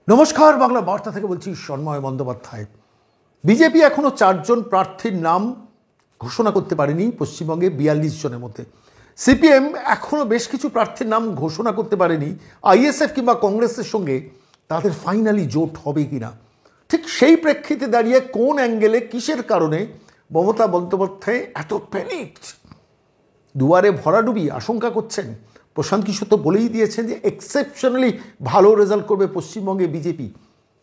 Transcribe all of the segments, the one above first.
নমস্কার, বাংলা বার্তা থেকে বলছি সন্ময় বন্দ্যোপাধ্যায়। বিজেপি এখনও 4 জন প্রার্থীর নাম ঘোষণা করতে পারেনি পশ্চিমবঙ্গে 42 জনের মধ্যে। সিপিএম এখনও বেশ কিছু প্রার্থীর নাম ঘোষণা করতে পারেনি। আইএসএফ কিংবা কংগ্রেসের সঙ্গে তাদের ফাইনালি জোট হবে কিনা, ঠিক সেই প্রেক্ষিতে দাঁড়িয়ে কোন অ্যাঙ্গেলে কিসের কারণে মমতা বন্দ্যোপাধ্যায় এত প্যানিকড, দুয়ারে ভরাডুবি আশঙ্কা করছেন। প্রশান্ত কিশোর তো বলেই দিয়েছেন যে এক্সেপশনালি ভালো রেজাল্ট করবে পশ্চিমবঙ্গে বিজেপি।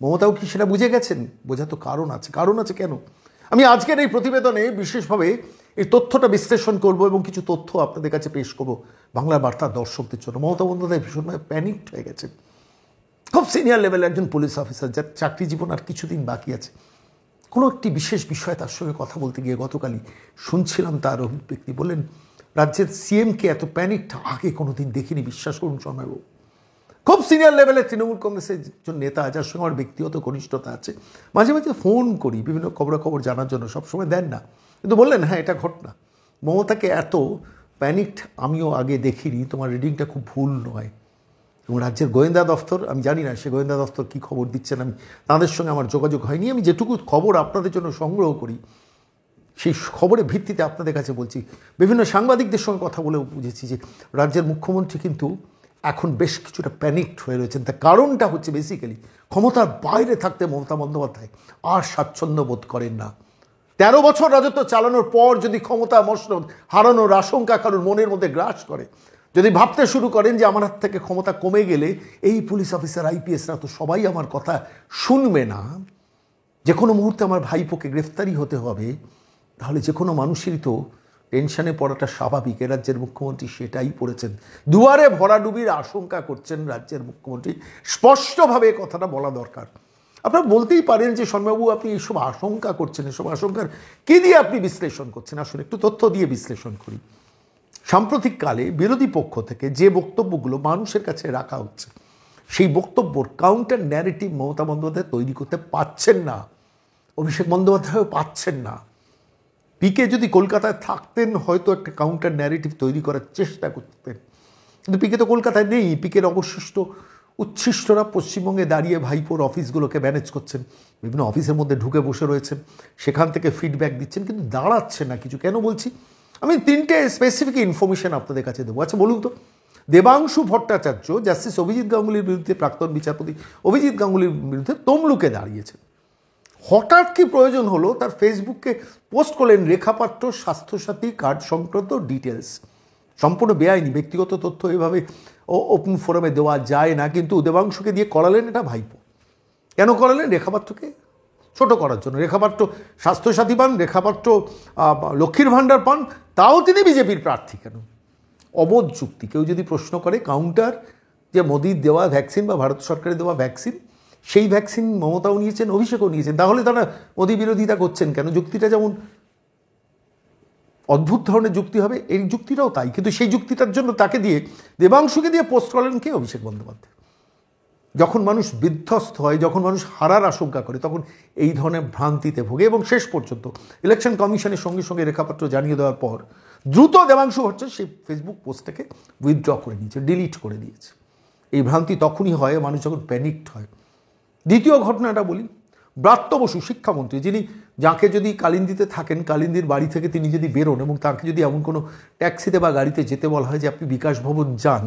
মমতাও কি সেটা বুঝে গেছেন? বোঝা তো কারণ আছে কেন? আমি আজকের এই প্রতিবেদনে বিশেষভাবে এই তথ্যটা বিশ্লেষণ করব এবং কিছু তথ্য আপনাদের কাছে পেশ করব বাংলা বার্তার দর্শকদের জন্য। মমতা বন্দ্যোপাধ্যায় ভীষণভাবে প্যানিকড হয়ে গেছেন। খুব সিনিয়র লেভেল একজন পুলিশ অফিসার, যার চাকরি জীবন আর কিছুদিন বাকি আছে। কোনো একটি বিশেষ বিষয়ে তার সঙ্গে কথা বলতে গিয়ে গতকালই শুনছিলাম তার অভিব্যক্তি। বললেন, রাজ্যের সিএমকে এত প্যানিকড আগে কোনোদিন দেখিনি, বিশ্বাস করুন সন্ময়বাবু। খুব সিনিয়র লেভেলের তৃণমূল কংগ্রেসের একজন নেতা, যার সঙ্গে আমার ব্যক্তিগত ঘনিষ্ঠতা আছে। মাঝে মাঝে ফোন করি বিভিন্ন খবরাখবর জানার জন্য, সবসময় দেন না, কিন্তু বললেন হ্যাঁ এটা ঘটনা। মমতাকে এত প্যানিকড আমিও আগে দেখিনি, তোমার রিডিংটা খুব ভুল নয়। এবং রাজ্যের গোয়েন্দা দফতর, আমি জানি না সে গোয়েন্দা দফতর কী খবর দিচ্ছেন, আমি তাদের সঙ্গে আমার যোগাযোগ হয়নি। আমি যেটুকু খবর আপনাদের জন্য সংগ্রহ করি সেই খবরের ভিত্তিতে আপনাদের কাছে বলছি। বিভিন্ন সাংবাদিকদের সঙ্গে কথা বলেও বুঝেছি যে রাজ্যের মুখ্যমন্ত্রী কিন্তু এখন বেশ কিছুটা প্যানিকড হয়ে রয়েছেন। তার কারণটা হচ্ছে বেসিক্যালি ক্ষমতার বাইরে থাকতে মমতা বন্দ্যোপাধ্যায় আর স্বাচ্ছন্দ্য বোধ করেন না। 13 বছর রাজত্ব চালানোর পর যদি ক্ষমতা মসনদ হারানোর আশঙ্কা কারোর মনের মধ্যে গ্রাস করে, যদি ভাবতে শুরু করেন যে আমার হাত থেকে ক্ষমতা কমে গেলে এই পুলিশ অফিসার আইপিএসরা তো সবাই আমার কথা শুনবে না, যে কোনো মুহূর্তে আমার ভাইপোকে গ্রেফতারি হতে হবে, তাহলে যে কোনো মানুষেরই তো টেনশনে পড়াটা স্বাভাবিক। এ রাজ্যের মুখ্যমন্ত্রী সেটাই পড়েছেন। দুয়ারে ভরাডুবির আশঙ্কা করছেন রাজ্যের মুখ্যমন্ত্রী। স্পষ্টভাবে কথাটা বলা দরকার। আপনারা বলতেই পারেন যে সন্ময়বাবু আপনি এইসব আশঙ্কা করছেন, এসব আশঙ্কার কী দিয়ে আপনি বিশ্লেষণ করছেন? আসলে একটু তথ্য দিয়ে বিশ্লেষণ করি। সাম্প্রতিককালে বিরোধী পক্ষ থেকে যে বক্তব্যগুলো মানুষের কাছে রাখা হচ্ছে, সেই বক্তব্যর কাউন্টার ন্যারেটিভ মমতা বন্দ্যোপাধ্যায় তৈরি করতে পারছেন না, অভিষেক বন্দ্যোপাধ্যায়ও পাচ্ছেন না। পিকে যদি কলকাতায় থাকতেন হয়তো একটা কাউন্টার ন্যারেটিভ তৈরি করার চেষ্টা করতেন, কিন্তু পিকে তো কলকাতায় নেই। পিকের অবশিষ্ট উচ্ছিষ্টরা পশ্চিমবঙ্গে দাঁড়িয়ে ভাইপোর অফিসগুলোকে ম্যানেজ করছেন, বিভিন্ন অফিসের মধ্যে ঢুকে বসে রয়েছেন, সেখান থেকে ফিডব্যাক দিচ্ছেন, কিন্তু দাঁড়াচ্ছে না কিছু। কেন বলছি? আমি 3টে স্পেসিফিক ইনফরমেশন আপনাদের কাছে দেবো। আচ্ছা বলুন তো, দেবাংশু ভট্টাচার্য জাস্টিস অভিজিৎ গাঙ্গুলির বিরুদ্ধে, প্রাক্তন বিচারপতি অভিজিৎ গাঙ্গুলির বিরুদ্ধে তমলুকে দাঁড়িয়েছেন। হঠাৎ কি প্রয়োজন হলো তার ফেসবুকে পোস্ট করলেন রেখাপাত্র স্বাস্থ্যসাথী কার্ড সংক্রান্ত ডিটেলস। সম্পূর্ণ বেআইনি, ব্যক্তিগত তথ্য এভাবে ওপেন ফোরামে দেওয়া যায় না, কিন্তু দেবাংশুকে দিয়ে করালেন এটা ভাইপো। কেন করালেন? রেখাপাত্রকে ছোট করার জন্য। রেখাপাত্র স্বাস্থ্যসাথী পান, রেখাপাত্র লক্ষ্মীর ভাণ্ডার পান, তাও তিনি বিজেপির প্রার্থী কেন? অবোধ যুক্তি। কেউ যদি প্রশ্ন করে, কাউন্টার যে মোদির দেওয়া ভ্যাকসিন বা ভারত সরকারের দেওয়া ভ্যাকসিন, সেই ভ্যাকসিন মমতাও নিয়েছেন, অভিষেকও নিয়েছেন, তাহলে তারা মোদি বিরোধিতা করছেন কেন? যুক্তিটা যেমন অদ্ভুত ধরনের যুক্তি হবে, এই যুক্তিটাও তাই। কিন্তু সেই যুক্তিটার জন্য তাকে দিয়ে, দেবাংশুকে দিয়ে পোস্ট করলেন কে? অভিষেক বন্দ্যোপাধ্যায়। যখন মানুষ বিধ্বস্ত হয়, যখন মানুষ হারার আশঙ্কা করে, তখন এই ধরনের ভ্রান্তিতে ভোগে। এবং শেষ পর্যন্ত ইলেকশন কমিশনের সঙ্গে সঙ্গে রেখাপাত্র জানিয়ে দেওয়ার পর দ্রুত দেবাংশু ভট্টাচার্য সেই ফেসবুক পোস্টটাকে উইথড্র করে নিয়েছে, ডিলিট করে দিয়েছে। এই ভ্রান্তি তখনই হয় মানুষ যখন প্যানিকড হয়। দ্বিতীয় ঘটনাটা বলি। ব্রাত্য বসু শিক্ষামন্ত্রী, যিনি, যাকে যদি কালিন্দিতে থাকেন, কালিন্দির বাড়ি থেকে তিনি যদি বেরোন এবং তাকে যদি এমন কোনো ট্যাক্সিতে বা গাড়িতে যেতে বলা হয় যে আপনি বিকাশ ভবন যান,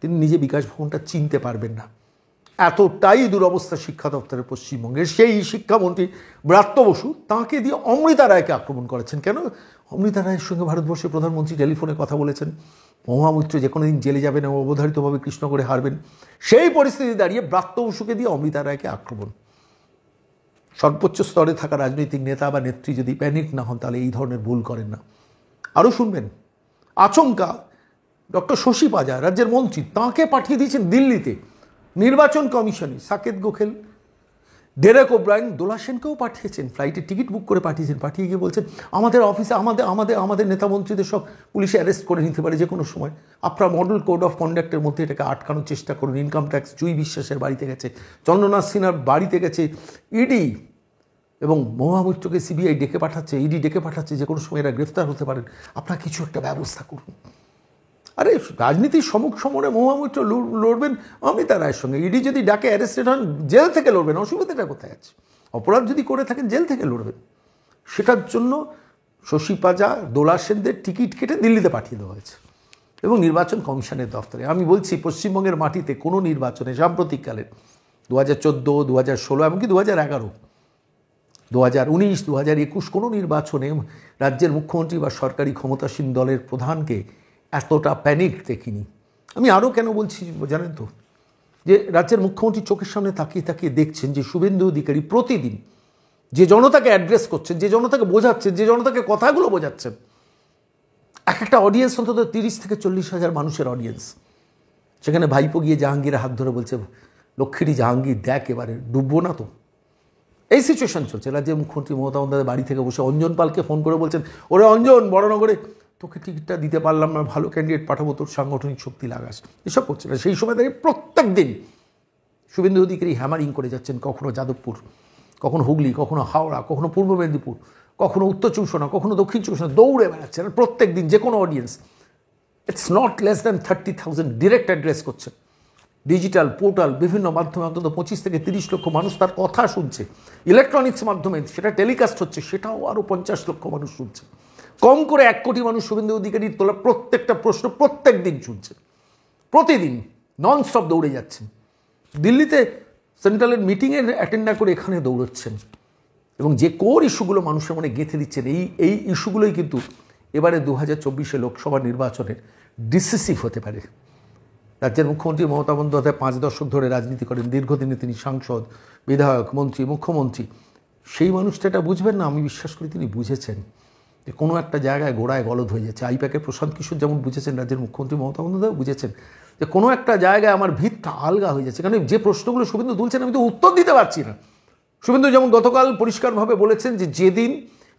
তিনি নিজে বিকাশ ভবনটা চিনতে পারবেন না। এতটাই দুরবস্থা শিক্ষা দপ্তরের পশ্চিমবঙ্গের। সেই শিক্ষামন্ত্রী ব্রাত্য বসু, তাঁকে দিয়ে অমৃতা রায়কে আক্রমণ করেছেন। কেন? অমৃতা রায়ের সঙ্গে ভারতবর্ষের প্রধানমন্ত্রী টেলিফোনে কথা বলেছেন, মহামৈত্র যে কোনো দিন জেলে যাবেন এবং অবধারিতভাবে কৃষ্ণগড়ে হারবেন। সেই পরিস্থিতি দাঁড়িয়ে ব্রাত্য বসুকে দিয়ে অমৃতা রায়কে আক্রমণ। সর্বোচ্চ স্তরে থাকা রাজনৈতিক নেতা বা নেত্রী যদি প্যানিক না হন, তাহলে এই ধরনের ভুল করেন না। আরও শুনবেন, আচমকা ডক্টর শশী পাজা, রাজ্যের মন্ত্রী, তাঁকে পাঠিয়ে দিয়েছেন দিল্লিতে নির্বাচন কমিশনে। সাকেত গোখেল, ডেরেক ওব্রায়েন, দোলা সেনকেও পাঠিয়েছেন, ফ্লাইটের টিকিট বুক করে পাঠিয়েছেন। পাঠিয়ে গিয়ে বলছেন আমাদের অফিসে আমাদের নেতা মন্ত্রীদের সব পুলিশে অ্যারেস্ট করে নিতে পারে যে কোনো সময়। আপনার মডেল কোড অফ কন্ডাক্টের মধ্যে এটাকে আটকানোর চেষ্টা করুন। ইনকাম ট্যাক্স জুই বিশ্বাসের বাড়িতে গেছে, চন্দ্রনাথ সিনহার বাড়িতে গেছে ইডি, এবং মহামৈত্রকে সিবিআই ডেকে পাঠাচ্ছে, ইডি ডেকে পাঠাচ্ছে, যে কোনো সময় এরা গ্রেফতার হতে পারেন। আপনারা কিছু একটা ব্যবস্থা করুন। আরে রাজনীতির সমুখ সমরে মহামৈত্র লড়বেন অমৃতা রায়ের সঙ্গে, ইডি যদি ডাকে অ্যারেস্টেড হন জেল থেকে লড়বেন, অসুবিধাটা কোথায় আছে? অপরাধ যদি করে থাকেন জেল থেকে লড়বেন। সেটার জন্য শশী পাজা, দোলা সেনদের টিকিট কেটে দিল্লিতে পাঠিয়ে দেওয়া হয়েছে এবং নির্বাচন কমিশনের দফতরে। আমি বলছি পশ্চিমবঙ্গের মাটিতে কোনো নির্বাচনে সাম্প্রতিককালের 2014, 2016, এমনকি 2011, 2019, 2021 কোনো নির্বাচনে রাজ্যের মুখ্যমন্ত্রী বা সরকারি ক্ষমতাসীন দলের প্রধানকে এতটা প্যানিক দেখিনি। আমি আরও কেন বলছি জানেন তো, যে রাজ্যের মুখ্যমন্ত্রী চোখের সামনে তাকিয়ে তাকিয়ে দেখছেন যে শুভেন্দু অধিকারী প্রতিদিন যে জনতাকে অ্যাড্রেস করছেন, যে জনতাকে বোঝাচ্ছেন, যে জনতাকে কথাগুলো বোঝাচ্ছেন, এক একটা অডিয়েন্স অন্তত 30 থেকে 40 হাজার মানুষের অডিয়েন্স। সেখানে ভাইপো গিয়ে জাহাঙ্গীরের হাত ধরে বলছে, লক্ষ্মীটি জাহাঙ্গীর দেখ এবারে ডুববো না তো। এই সিচুয়েশন চলছে। রাজ্যের মুখ্যমন্ত্রী মমতা বন্দ্যোপাধ্যায় বাড়ি থেকে বসে অঞ্জন পালকে ফোন করে বলছেন, ওরে অঞ্জন, বড়নগরে তোকে টিকিটটা দিতে পারলাম না, ভালো ক্যান্ডিডেট পাঠাবো, তোর সাংগঠনিক শক্তি লাগাস। এসব করছে না। সেই সময় দাঁড়িয়ে প্রত্যেক দিন শুভেন্দু অধিকারী হ্যামারিং করে যাচ্ছেন, কখনো যাদবপুর, কখনো হুগলি, কখনো হাওড়া, কখনো পূর্ব মেদিনীপুর, কখনো উত্তর চব্বিশ পরগনা, কখনো দক্ষিণ চব্বিশ পরগনা, দৌড়ে বেড়াচ্ছেন প্রত্যেক দিন। যে কোনো audience, it's not less than 30,000 direct address করছেন। ডিজিটাল পোর্টাল, বিভিন্ন মাধ্যমে অন্তত 25 থেকে 30 লক্ষ মানুষ তার কথা শুনছে। ইলেকট্রনিক্স মাধ্যমে সেটা টেলিকাস্ট হচ্ছে, সেটাও আরও 50 লক্ষ মানুষ শুনছে। কম করে 1 কোটি মানুষ শুভেন্দু অধিকারীর তোলা প্রত্যেকটা প্রশ্ন প্রত্যেক দিন শুনছে, প্রতিদিন ননস্টপ দৌড়ে যাচ্ছেন। দিল্লিতে সেন্ট্রালের মিটিংয়ের অ্যাটেন্ড না করে এখানে দৌড়চ্ছেন এবং যে কোর ইস্যুগুলো মানুষের মনে গেঁথে দিচ্ছেন, এই ইস্যুগুলোই কিন্তু এবারে 2024 লোকসভা নির্বাচনের ডিসিসিভ হতে পারে। রাজ্যের মুখ্যমন্ত্রী মমতা বন্দ্যোপাধ্যায় 5 দশক ধরে রাজনীতি করেন, দীর্ঘদিনে তিনি সাংসদ, বিধায়ক, মন্ত্রী, মুখ্যমন্ত্রী। সেই মানুষটা এটা বুঝবেন না? আমি বিশ্বাস করি তিনি বুঝেছেন যে কোনো একটা জায়গায় গোড়ায় গলদ হয়ে যাচ্ছে। আইপ্যাকের প্রশান্ত কিশোর যেমন বুঝেছেন, রাজ্যের মুখ্যমন্ত্রী মমতা বন্দ্যোপাধ্যায় বুঝেছেন যে কোনো একটা জায়গায় আমার ভিতটা আলগা হয়ে যাচ্ছে। কারণ যে প্রশ্নগুলো শুভেন্দু তুলছেন আমি তো উত্তর দিতে পারছি না। শুভেন্দু যেমন গতকাল পরিষ্কারভাবে বলেছেন যে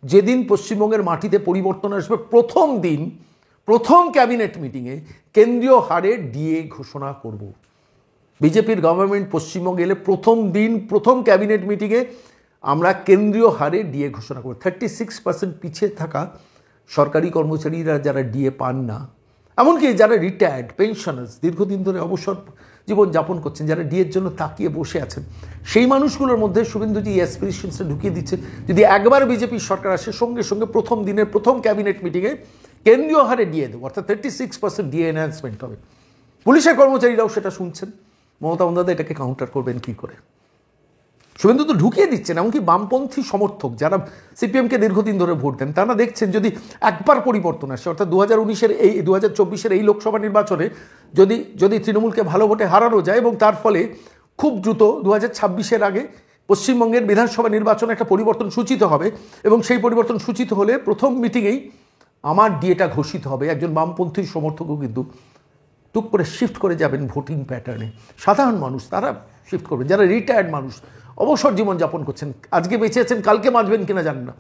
যেদিন পশ্চিমবঙ্গের মাটিতে পরিবর্তন আসবে, প্রথম ক্যাবিনেট মিটিংয়ে কেন্দ্রীয় হারে ডিএ ঘোষণা করব। বিজেপির গভর্নমেন্ট পশ্চিমবঙ্গে এলে প্রথম ক্যাবিনেট মিটিংয়ে আমরা কেন্দ্রীয় হারে ডিএ ঘোষণা করব। 36% পিছিয়ে থাকা সরকারি কর্মচারীরা যারা ডিএ পান না, এমনকি যারা রিটায়ার্ড পেনশনার্স, দীর্ঘদিন ধরে অবসর জীবন যাপন করছেন, যারা ডিএর জন্য তাকিয়ে বসে আছেন, সেই মানুষগুলোর মধ্যে শুভেন্দুজি অ্যাসপিরেশনসটা ঢুকিয়ে দিচ্ছে। যদি একবার বিজেপির সরকার আসে, সঙ্গে সঙ্গে প্রথম দিনের প্রথম ক্যাবিনেট মিটিংয়ে কেন্দ্রীয় হারে ডিএ দেবো, অর্থাৎ 36% ডিএ এনহ্যান্সমেন্ট হবে। পুলিশের কর্মচারীরাও সেটা শুনছেন। মমতা বন্দ্যোপাধ্যায় এটাকে কাউন্টার করবেন কী করে? শুভেন্দু তো ঢুকিয়ে দিচ্ছেন। এমনকি বামপন্থী সমর্থক যারা সিপিএমকে দীর্ঘদিন ধরে ভোট দেন, তারা দেখছেন যদি একবার পরিবর্তন আসে, অর্থাৎ 2024 এই লোকসভা নির্বাচনে যদি তৃণমূলকে ভালো ভোটে হারানো যায় এবং তার ফলে খুব দ্রুত 2026 আগে পশ্চিমবঙ্গের বিধানসভা নির্বাচনে একটা পরিবর্তন সূচিত হবে এবং সেই পরিবর্তন সূচিত হলে প্রথম মিটিংয়েই আমার ডিএটা ঘোষিত হবে। একজন বামপন্থী সমর্থকও কিন্তু টুক করে শিফট করে যাবেন ভোটিং প্যাটার্নে। সাধারণ মানুষ তারা শিফট করবেন, যারা রিটায়ার্ড মানুষ, অবসর জীবনযাপন করছেন, আজকে বেঁচে আছেন, কালকে বাঁচবেন কিনা জানেন না,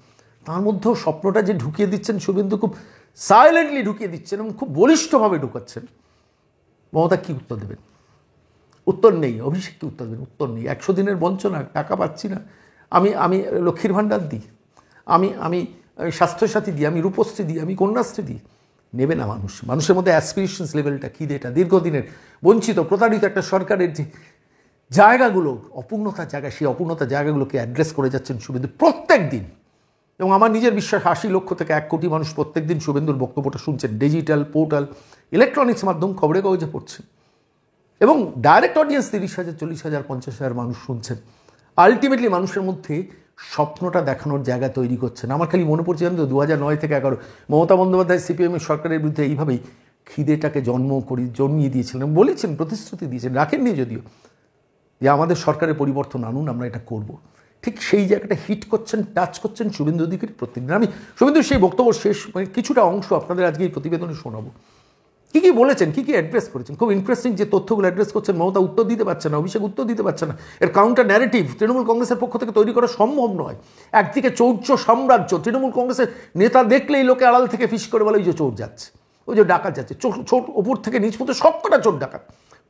তার মধ্যেও স্বপ্নটা যে ঢুকিয়ে দিচ্ছেন শুভেন্দু, খুব সাইলেন্টলি ঢুকিয়ে দিচ্ছেন এবং খুব বলিষ্ঠভাবে ঢুকাচ্ছেন। মমতা কি উত্তর দেবেন? উত্তর নেই। অভিষেক কি উত্তর দেবেন? উত্তর নেই। 100 দিনের বঞ্চনা, টাকা পাচ্ছি না, আমি লক্ষ্মীর ভাণ্ডার দিই, আমি স্বাস্থ্যসাথী দিই, আমি রূপশ্রী দিই, আমি কন্যাশ্রী দিই, নেবে না মানুষ। মানুষের মধ্যে অ্যাসপিরেশনস লেভেলটা কী, এটা দীর্ঘদিনের বঞ্চিত প্রতারিত একটা সরকারের যে জায়গাগুলো, অপূর্ণতার জায়গা, সেই অপূর্ণতার জায়গাগুলোকে অ্যাড্রেস করে যাচ্ছেন শুভেন্দু প্রত্যেক দিন। এবং আমার নিজের বিশ্বাস 80 লক্ষ থেকে 1 কোটি মানুষ প্রত্যেক দিন শুভেন্দুর বক্তব্যটা শুনছেন। ডিজিটাল পোর্টাল, ইলেকট্রনিক্স মাধ্যম, খবরে কাগজে পড়ছেন এবং ডাইরেক্ট অডিয়েন্স 30,000, 40,000, 50,000 মানুষ শুনছেন। আলটিমেটলি মানুষের মধ্যে স্বপ্নটা দেখানোর জায়গা তৈরি করছেন। আমার খালি মনে পড়ছে জানেন তো, 2009 থেকে 11 মমতা বন্দ্যোপাধ্যায় সিপিএমের সরকারের বিরুদ্ধে এইভাবেই খিদেটাকে জন্মিয়ে দিয়েছিলেন, বলেছেন, প্রতিশ্রুতি দিয়েছেন, রাখেননি যদিও, যে আমাদের সরকারের পরিবর্তন আনুন, আমরা এটা করব। ঠিক সেই জায়গাটা হিট করছেন, টাচ করছেন শুভেন্দু অধিকারী প্রত্যেকদিন। আমি শুভেন্দু সেই বক্তব্য শেষ কিছুটা অংশ আপনাদের আজকে এই প্রতিবেদনে শোনাবো। কী বলেছেন, কী অ্যাড্রেস করেছেন, খুব ইন্টারেস্টিং যে তথ্যগুলো অ্যাড্রেস করছেন। মমতা উত্তর দিতে পারছে না, অভিষেক উত্তর দিতে পারছে না। এর কাউন্টার ন্যারেটিভ তৃণমূল কংগ্রেসের পক্ষ থেকে তৈরি করা সম্ভব নয়। একদিকে চৌর্য সাম্রাজ্য, তৃণমূল কংগ্রেসের নেতা দেখলেই লোকে আড়াল থেকে ফিস করে বলে ওই যে চোর যাচ্ছে, ওই যে ডাকাত যাচ্ছে, চোর ওপর থেকে নিচ পর্যন্ত সবকটা চোর ডাকাত।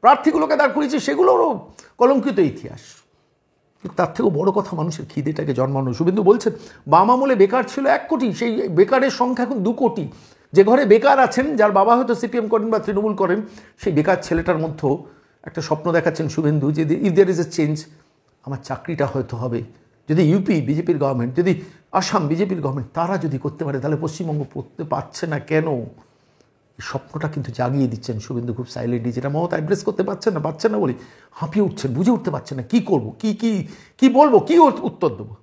প্রার্থীগুলোকে দাঁড় করিয়েছে, সেগুলোরও কলঙ্কিত ইতিহাস। কিন্তু তার থেকেও বড় কথা মানুষের খিদেটাকে জন্মানো। শুভেন্দু বলছেন বাম আমলে বেকার ছিল 1 কোটি, সেই বেকারের সংখ্যা এখন 2 কোটি। যে ঘরে বেকার আছেন, যার বাবা হয়তো সিপিএম করেন বা তৃণমূল করেন, সেই বেকার ছেলেটার মধ্যেও একটা স্বপ্ন দেখাচ্ছেন শুভেন্দু যে if there is a change, আমার চাকরিটা হয়তো হবে। যদি ইউপি বিজেপির গভর্নমেন্ট, যদি আসাম বিজেপির গভর্নমেন্ট, তারা যদি করতে পারে, তাহলে পশ্চিমবঙ্গ করতে পারছে না কেন? এই স্বপ্নটা কিন্তু জাগিয়ে দিচ্ছেন শুভেন্দু খুব সাইলেন্টলি, যেটা মমতা অ্যাড্রেস করতে পারছেন না বলে হাঁপিয়ে উঠছেন, বুঝে উঠতে পারছেন না কী করবো, কি বলবো, কি উত্তর দেবো।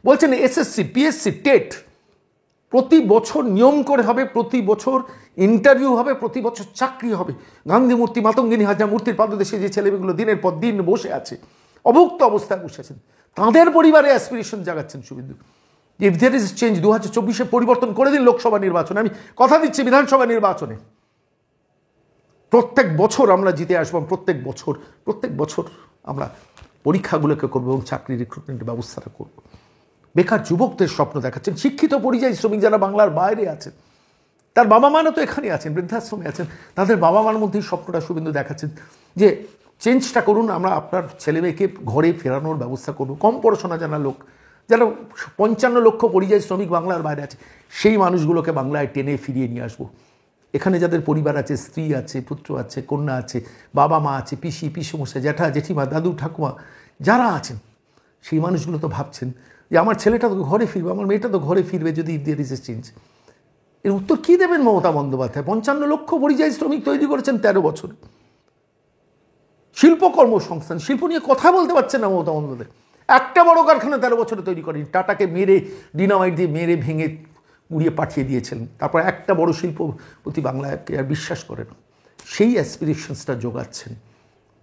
বলছেন এসএসসি পিএসসি টেট প্রতি বছর নিয়ম করে হবে, প্রতি বছর ইন্টারভিউ হবে, প্রতি বছর চাকরি হবে। গান্ধী মূর্তি, মাতঙ্গিনী হাজরা মূর্তির পাদদেশে যে ছেলেমেয়েগুলো দিনের পর দিন বসে আছে, অভুক্ত অবস্থায় বসে আছেন, তাদের পরিবারে অ্যাসপিরেশন জাগাচ্ছেন Suvendu. If there is change, 2024 পরিবর্তন করে দিন লোকসভা নির্বাচনে, আমি কথা দিচ্ছি বিধানসভা নির্বাচনে প্রত্যেক বছর আমরা জিতে আসবো, প্রত্যেক বছর আমরা পরীক্ষাগুলোকে করবো এবং চাকরি রিক্রুটমেন্টের ব্যবস্থাটা করবো। বেকার যুবকদের স্বপ্ন দেখাচ্ছেন, শিক্ষিত পরিযায়ী শ্রমিক যারা বাংলার বাইরে আছেন, তার বাবা মানও তো এখানে আছেন, বৃদ্ধাশ্রমে আছেন, তাদের বাবা মার মধ্যেই স্বপ্নটা শুভেন্দু দেখাচ্ছেন যে চেঞ্জটা করুন, আমরা আপনার ছেলে মেয়েকে ঘরে ফেরানোর ব্যবস্থা করবো। কম পড়াশোনা জানা লোক, যারা 55 লক্ষ পরিযায়ী শ্রমিক বাংলার বাইরে আছে, সেই মানুষগুলোকে বাংলায় টেনে ফিরিয়ে নিয়ে আসবো। এখানে যাদের পরিবার আছে, স্ত্রী আছে, পুত্র আছে, কন্যা আছে, বাবা মা আছে, পিসি পিসমশাই, জ্যাঠা জেঠিমা, দাদু ঠাকুমা যারা আছেন, সেই মানুষগুলো তো ভাবছেন যে আমার ছেলেটা তো ঘরে ফিরবে, আমার মেয়েটা তো ঘরে ফিরবে যদি if there is a change. এর উত্তর কী দেবেন মমতা বন্দ্যোপাধ্যায়? 55 লক্ষ পরিযায়ী শ্রমিক তৈরি করেছেন 13 বছরে। শিল্প কর্মসংস্থান, শিল্প নিয়ে কথা বলতে পারছেন না মমতা বন্দ্যোপাধ্যায়। একটা বড় কারখানা 13 বছরে তৈরি করেনি, টাটাকে মেরে, ডিনামাইট দিয়ে মেরে ভেঙে উড়িয়ে পাঠিয়ে দিয়েছিলেন। তারপর একটা বড় শিল্পপতি বাংলায় আর বিশ্বাস করে না, সেই অ্যাসপিরেশনসটা জোগাচ্ছেন।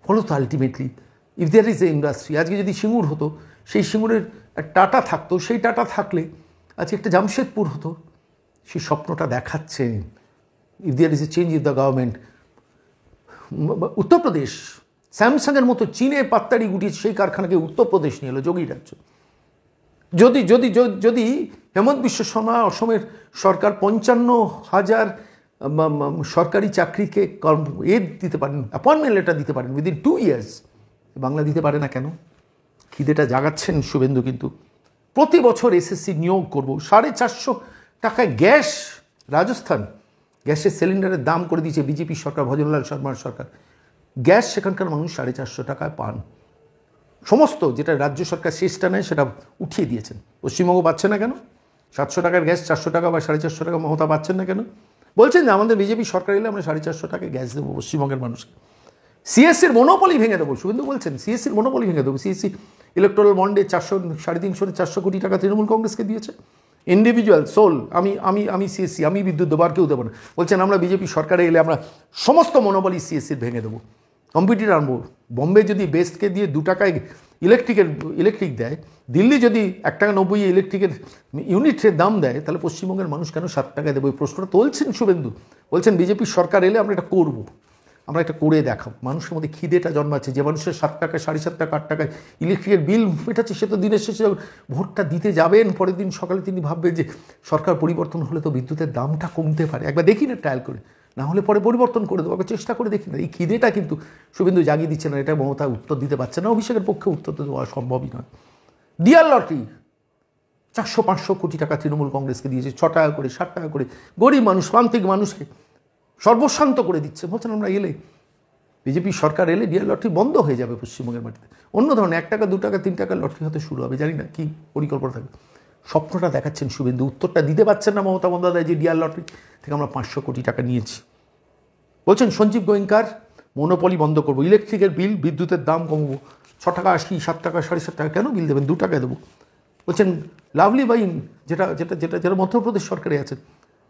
ফলত ultimately if there is a industry, আজকে যদি সিঙ্গুর হতো, সেই সিঙ্গুরের টাটা থাকতো, সেই টাটা থাকলে আজকে একটা জামশেদপুর হতো। সেই স্বপ্নটা দেখাচ্ছেন if there is a change in the government. Uttar Pradesh স্যামসাংয়ের মতো চীনে পাত্তাড়ি গুটিয়েছে, সেই কারখানাকে উত্তরপ্রদেশ নিয়ে এলো, যোগী রাজ্য। যদি যদি যদি হেমন্ত বিশ্ব শর্মা অসমের সরকার 55,000 সরকারি চাকরিকে দিতে পারেন, অ্যাপয়েন্টমেন্ট লেটার দিতে পারেন উইদিন 2 years, বাংলা দিতে পারে না কেন? খিদেটা জাগাচ্ছেন শুভেন্দু। কিন্তু প্রতি বছর এসএসসি নিয়োগ করবো, 450 টাকায় গ্যাস। রাজস্থান গ্যাসের সিলিন্ডারের দাম করে দিয়েছে বিজেপি সরকার, ভজনলাল শর্মার সরকার। গ্যাস সেখানকার মানুষ 450 টাকায় পান। সমস্ত যেটা রাজ্য সরকার শেষটা নেয় সেটা উঠিয়ে দিয়েছেন। পশ্চিমবঙ্গ পাচ্ছে না কেন? 700 টাকার গ্যাস 400 টাকা বা 450 টাকা মমতা পাচ্ছেন না কেন? বলছেন যে আমাদের বিজেপি সরকার এলে আমরা 450 টাকায় গ্যাস দেবো পশ্চিমবঙ্গের মানুষকে। সিএসসির মনোপলি ভেঙে দেবো, শুভেন্দু বলছেন সিএসসির মনোপলি ভেঙে দেবো। সিএসসি ইলেকট্রাল বন্ডে 350 কোটি টাকা তৃণমূল কংগ্রেসকে দিয়েছে। ইন্ডিভিজুয়াল সোল, আমি সিএসসি, আমি বিদ্যুৎ দেবো, আর কেউ দেবো না। বলছেন আমরা বিজেপি সরকারে এলে আমরা সমস্ত মনোপলি সিএসসির ভেঙে দেবো, কম্পিটিটর আনবো। বম্বে যদি বেস্টকে দিয়ে 2 টাকায় ইলেকট্রিক দেয়, দিল্লি যদি 1 টাকা 90 ইলেকট্রিকের ইউনিটের দাম দেয়, তাহলে পশ্চিমবঙ্গের মানুষ কেন 7 টাকায় দেবো? এই প্রশ্নটা তুলছেন শুভেন্দু। বলছেন বিজেপির সরকার এলে আমরা এটা করবো, আমরা এটা করে দেখাবো। মানুষের মধ্যে খিদেটা জন্মাচ্ছে। যে মানুষের 7 টাকা 7.5 টাকা 8 টাকায় ইলেকট্রিকের বিল মেটাচ্ছে, সে তো দিনের শেষে ভোটটা দিতে যাবেন, পরের দিন সকালে তিনি ভাববেন যে সরকার পরিবর্তন হলে তো বিদ্যুতের দামটা কমতে পারে, একবার দেখি না ট্রায়াল করে, না হলে পরে পরিবর্তন করে দেবো, একবার চেষ্টা করে দেখি না। এই খিদেটা কিন্তু শুভেন্দু জাগিয়ে দিচ্ছে না, এটা মমতা উত্তর দিতে পারছে না। অভিষেকের পক্ষে উত্তর তো দেওয়া সম্ভবই নয়। ডিয়ার লটারি 400-500 কোটি টাকা তৃণমূল কংগ্রেসকে দিয়েছে, 6 টাকা করে 7 টাকা করে গরিব মানুষ, প্রান্তিক মানুষকে সর্বশান্ত করে দিচ্ছে। বলছেন আমরা এলে, বিজেপি সরকার এলে ডিয়ার লটারি বন্ধ হয়ে যাবে পশ্চিমবঙ্গের মাটিতে। অন্য ধরনের 1 টাকা 2 টাকা 3 টাকার লটারি হতে শুরু হবে, জানি না কি পরিকল্পনা থাকবে। স্বপ্নটা দেখাচ্ছেন শুভেন্দু, উত্তরটা দিতে পারছেন না মমতা বন্দ্যোপাধ্যায় যে ডিয়ার লটারি থেকে আমরা 500 কোটি টাকা নিয়েছি। বলছেন সঞ্জীব গোয়েঙ্কার মনোপলি বন্ধ করবো, ইলেকট্রিকের বিল, বিদ্যুতের দাম কমবো, 6 টাকা 80, 7 টাকা 7.5 টাকা কেন বিল দেবেন, 2 টাকায় দেবো। বলছেন লাভলি বাইন, যেটা মধ্যপ্রদেশ সরকারে আছেন,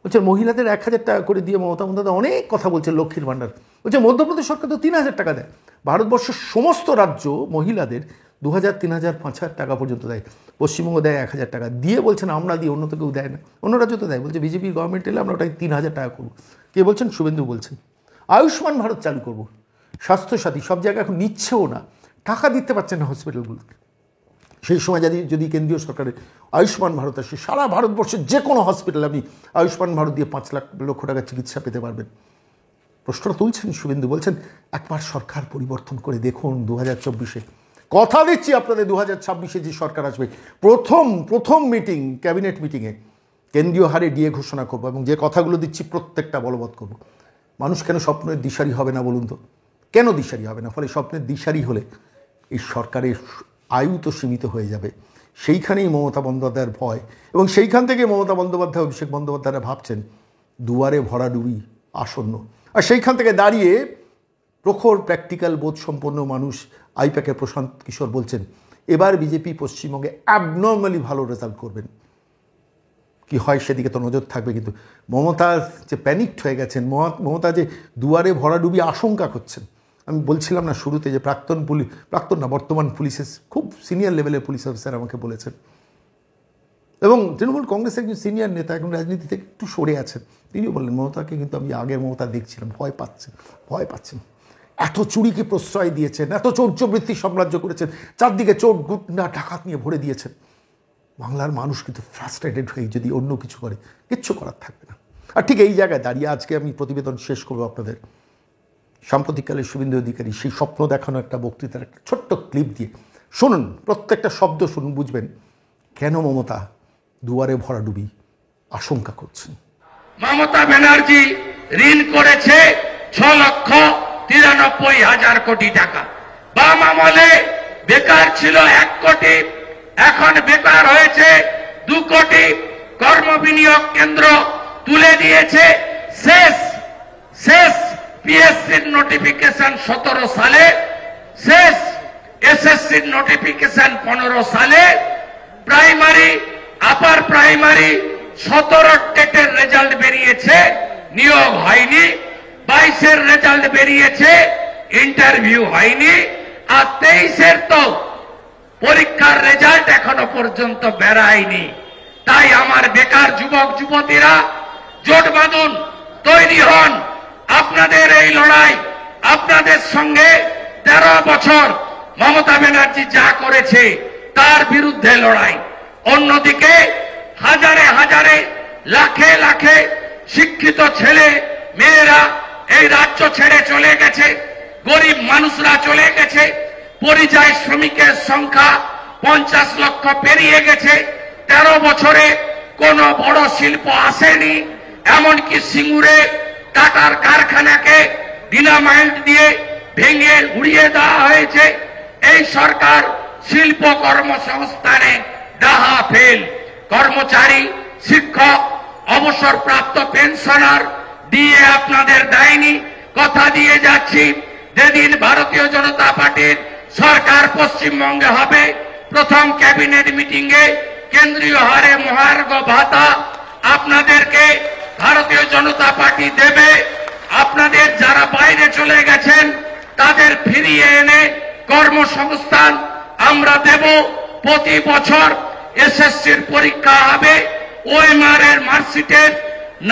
বলছেন মহিলাদের 1000 টাকা করে দিয়ে মমতা বন্দ্যোপাধ্যায় অনেক কথা বলছেন, লক্ষ্মীর ভাণ্ডার। বলছে মধ্যপ্রদেশ সরকার তো 3000 টাকা দেয়। ভারতবর্ষের সমস্ত রাজ্য মহিলাদের 2000, 3000, 5000 টাকা পর্যন্ত দেয়, পশ্চিমবঙ্গ দেয় 1000 টাকা দিয়ে। বলছেন আমরা দিই, অন্য তো কেউ দেয় না, অন্য রাজ্য তো দেয়। বলছে বিজেপির গভর্নমেন্ট এলে আমরা ওটাই 3000 টাকা করবো। কে বলছেন? শুভেন্দু বলছেন। আয়ুষ্মান ভারত চালু করবো, স্বাস্থ্যসাথী সব জায়গায় এখন নিচ্ছেও না, টাকা দিতে পারছেন না হসপিটালগুলোকে। সেই সময় যদি কেন্দ্রীয় সরকারের আয়ুষ্মান ভারত আসে, সারা ভারতবর্ষের যে কোনো হসপিটাল আপনি আয়ুষ্মান ভারত দিয়ে 5 লক্ষ টাকার চিকিৎসা পেতে পারবেন। প্রশ্নটা তুলছেন শুভেন্দু, বলছেন একবার সরকার পরিবর্তন করে দেখুন 2024-এ। কথা দিচ্ছি আপনাদের 2026-এ যে সরকার আসবে, প্রথম মিটিং, ক্যাবিনেট মিটিংয়ে কেন্দ্রীয় হারে ডিএ ঘোষণা করবো এবং যে কথাগুলো দিচ্ছি প্রত্যেকটা বলবৎ করব। মানুষ কেন স্বপ্নের দিশারি হবে না বলুন তো? কেন দিশারি হবে না? ফলে স্বপ্নের দিশারি হলে এই সরকারের আয়ু তো সীমিত হয়ে যাবে। সেইখানেই মমতা বন্দ্যোপাধ্যায়ের ভয়, এবং সেইখান থেকে মমতা বন্দ্যোপাধ্যায় অভিষেক বন্দ্যোপাধ্যায়রা ভাবছেন দুয়ারে ভরাডুবি আসন্ন। আর সেইখান থেকে দাঁড়িয়ে প্রখর প্র্যাকটিক্যাল বোধ সম্পন্ন মানুষ আইপ্যাকের প্রশান্ত কিশোর বলছেন এবার বিজেপি পশ্চিমবঙ্গে অ্যাবনর্মালি ভালো রেজাল্ট করবেন। কি হয় সেদিকে তো নজর থাকবে, কিন্তু মমতা যে প্যানিকড হয়ে গেছেন, মমতা যে দুয়ারে ভরাডুবি আশঙ্কা করছেন। আমি বলছিলাম না শুরুতে যে বর্তমান পুলিশের খুব সিনিয়র লেভেলের পুলিশ অফিসার আমাকে বলেছেন, এবং তৃণমূল কংগ্রেসের একজন সিনিয়র নেতা এখন রাজনীতি থেকে একটু সরে আছেন, তিনিও বললেন মমতাকে কিন্তু আমি আগের মমতা দেখছিলাম ভয় পাচ্ছেন। এত চুরিকে প্রশ্রয় দিয়েছেন, এত চৌর্যবৃত্তি সাম্রাজ্য করেছেন, চারদিকে চোর গুন্ডা ডাকাত নিয়ে ভরে দিয়েছেন। বাংলার মানুষ কিন্তু ফ্রাস্ট্রেটেড হয়ে যদি অন্য কিছু করে কিচ্ছু করার থাকবে না। আর ঠিক এই জায়গায় দাঁড়িয়ে আজকে আমি প্রতিবেদন শেষ করবো আপনাদের সাম্প্রতিককালে শুভেন্দু অধিকারী সেই স্বপ্ন দেখানো একটা বক্তৃতার একটা ছোট্ট ক্লিপ দিয়ে শুনুন, প্রত্যেকটা শব্দ শুনুন, বুঝবেন কেন মমতা দুয়ারে ভরাডুবি আশঙ্কা করছেন। মমতা ব্যানার্জি ঋণ করেছে 6,93,000 কোটি টাকা। বাম আমলে বেকার ছিল 1 কোটি, এখন বেকার হয়েছে 2 কোটি। কর্ম বিনিয়োগ কেন্দ্র তুলে দিয়েছে। শেষ পিএসসির নোটিফিকেশন 17 সালে, শেষ এসএসসির নোটিফিকেশন 15 সালে। প্রাইমারি আপার প্রাইমারি 17 টেটের রেজাল্ট বেরিয়েছে, নিয়োগ হয়নি। 22-এর রেজাল্ট বেরিয়েছে, ইন্টারভিউ হয়নি। আর 23-এর তো পরীক্ষার রেজাল্ট এখনো পর্যন্ত বেরায়নি। তাই আমার বেকার যুবক যুবতীরা জোট বাঁধুন, তৈরি হন। আপনাদের এই লড়াই, আপনাদের সঙ্গে 13 বছর মমতা ব্যানার্জি যা করেছে তার বিরুদ্ধে লড়াই। অন্যদিকে হাজারে হাজারে লাখে লাখে শিক্ষিত ছেলে মেয়েরা এই রাজ্য ছেড়ে চলে গেছে, গরিব মানুষরা চলে গেছে, পরিযায়ী শ্রমিকের সংখ্যা 50 লক্ষ পেরিয়ে গেছে। 13 বছরে কোনো বড় শিল্প আসেনি। এমনকি সিঙ্গুরে টাটার কারখানাকে ডিনামাইট দিয়ে ভেঙে উড়িয়ে দেওয়া হয়েছে। এই সরকার শিল্প কর্মসংস্থানে ডাহা ফেল। কর্মচারী, শিক্ষক, অবসরপ্রাপ্ত পেনশনার দিয়ে আপনাদের দেয়নি। কথা দিয়ে যাচ্ছি, যেদিন ভারতীয় জনতা পার্টির সরকার পশ্চিমবঙ্গে হবে, প্রথম ক্যাবিনেট মিটিংয়ে কেন্দ্রীয় হারে মহার্ঘ ভাতা আপনাদেরকে ভারতীয় জনতা পার্টি দেবে। আপনাদের যারা বাইরে চলে গেছেন তাদের ফিরিয়ে এনে কর্মসংস্থান আমরা দেব। প্রতি বছর এসএসসির পরীক্ষা হবে, ওএমআর এর মার্কশিটের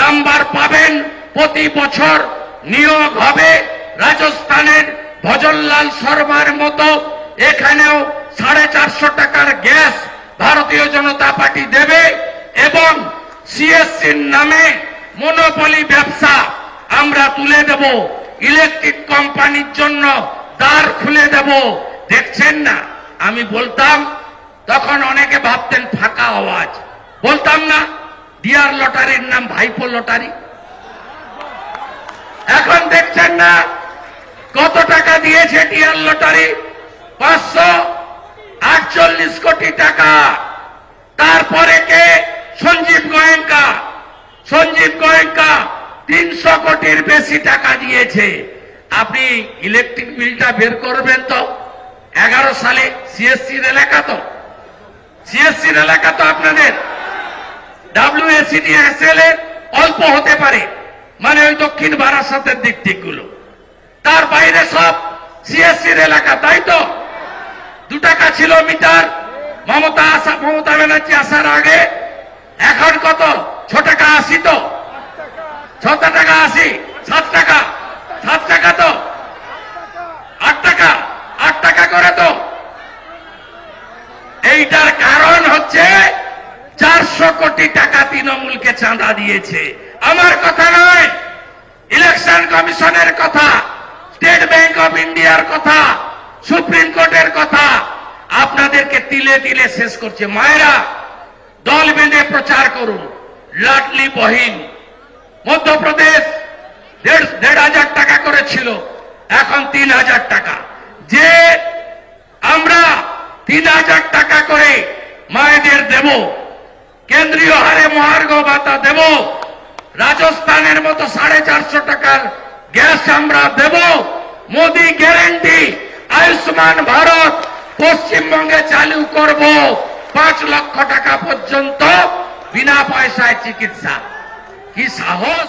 নাম্বার পাবেন। প্রতি বছর নিয়োগ হবে। রাজস্থানের ভজনলাল শর্মার মতো এখানেও 450 টাকার গ্যাস ভারতীয় জনতা পার্টি দেবে। এবং সিএসসির নামে মনোপলি ব্যবসা আমরা তুলে দেব। ইলেকট্রিক কোম্পানির জন্য দ্বার খুলে দেব। দেখছেন না, আমি বলতাম তখন অনেকে ভাবতেন ফাঁকা আওয়াজ, বলতাম না ডিয়ার লটারির নাম ভাইপো লটারি। এখন দেখছেন না কত টাকা দিয়েছে ডিয়ার লটারি? 548 কোটি টাকা। তারপরে কে? সঞ্জীব গোয়েঙ্কা 300 কোটির বেশি টাকা দিয়েছে। আপনি ইলেকট্রিক বিলটা বের করবেন তো 11 সালে। সিএসসির এলাকা তো আপনাদের WSEDSL এর অল্প হতে পারে, মানে ওই দক্ষিণ বারাসাতের দিকগুলো। তার বাইরে সব সিএসসির এলাকা, তাই তো? 2 টাকা ছিল মিটার মমতা ব্যানার্জি আসার আগে। এখন কত? 6 টাকা 80 তো? 6 টাকা 80, 7 টাকা, 7 টাকা তো? 8 টাকা করে তো। এইটার কারণ হচ্ছে 400 কোটি টাকা তৃণমূলকে চাঁদা দিয়েছে। আমার কথা নয়, ইলেকশন কমিশনের কথা, স্টেট ব্যাংক অফ ইন্ডিয়ার কথা, সুপ্রিম কোর্টের কথা। আপনাদেরকে তিলে তিলে শেষ করছে। মায়েরা দল বেঁধে প্রচার করুন, লাডলি বহিন। মধ্যপ্রদেশ 1,500 টাকা করেছিল, এখন 3,000 টাকা। যে আমরা 3,000 টাকা করে মায়েদের দেব, কেন্দ্রীয় হারে মহার্ঘ ভাতা দেব, রাজস্থানের মতো 450 টাকার গ্যাস আমরা দেব, মোদি গ্যারান্টি আয়ুষ্মান ভারত পশ্চিমবঙ্গে চালু করব, 5 লক্ষ টাকা পর্যন্ত বিনা পয়সায় চিকিৎসা। কি সাহস!